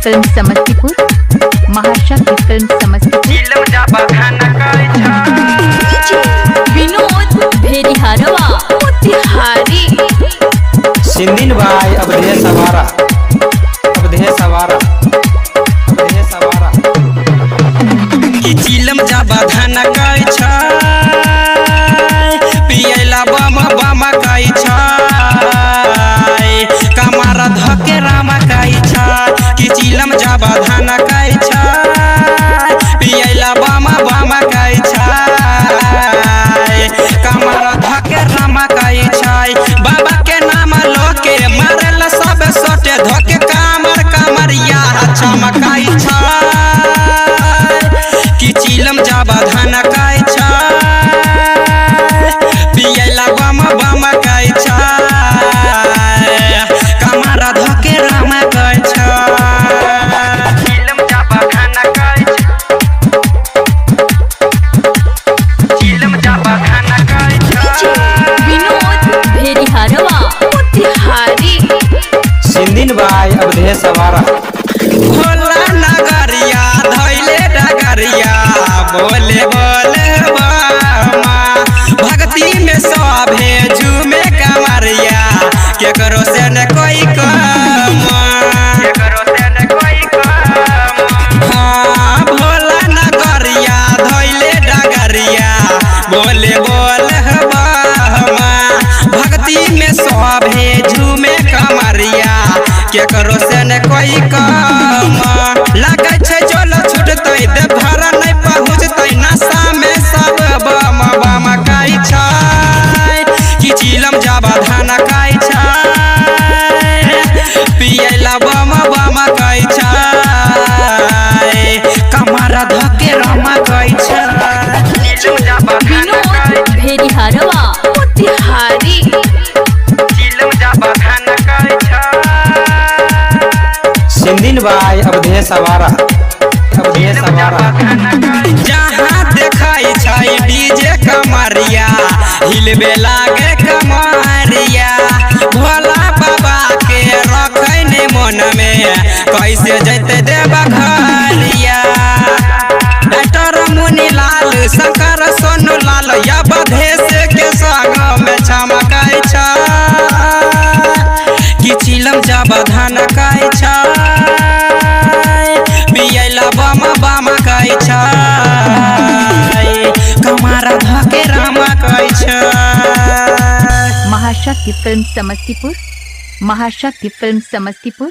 Film Samastipur, महाशक्ति film Samastipur. Vinod भेड़िहारवा Motihari. सिंदिन भाई अवधेश सवारा, अवधेश सवारा, अवधेश सवारा। कि चिलम जाबा धान कई छ पियला बम बम कई छ कमारा धके राम कई छ कि चिलम जाबा धान कई छ पियला बम बम कई छ कमारा धके राम कई छ बाबा के नाम लोके मारल सब सोटे धके कामर कमरिया चमकाई छ कि चिलम जाबा धान कई छ पियला बम बम कई छ कमरा धके राम कई छ चिलम जाबा धान कई छ चिलम जाबा धान कई छ विनोद भेड़िहारवा मोतिहारी। सिंदिन भाई अवधेश सवारा। भोला नगरिया धैले डगरिया बोले बोले बामा भक्ति में सभे झूमे कमरिया केकरो से न कोई कम केकरो से न कोई कम। हाँ भोला नगरिया धैले डगरिया बोले बोले बामा भक्ति में सभे झूमे कमरिया केकरो से न कोई कम लगे छे जल छूटतै देवघर नहीं पहुँचतै नशा में सब बम बम कई छ कि चिलम जाबा धान कई छ पियला बम बम कई छ कमरा धके राम कई छ चिलम जाबा धान विनोद भेड़िहारवा मोतिहारी। चिलम जाबा धान कई छ सिंदिन भाई अवधेश सवारा, अवधेश सवारा। जहाँ देखाई छै डीजे कमरिया हिलबे लागे कमरिया भोला बाबा के रखे ने मन में कैसे जैते देवा घरिया डॉक्टर मुनि लाल शंकर सोनू लाल या अवधेश के संग में चमकै छ कि चिलम जाबा धान कई छ पियला बम बम कई छ कमारा धके राम कई छ। महाशक्ति फिल्म समस्तीपुर, महाशक्ति फिल्म समस्तीपुर।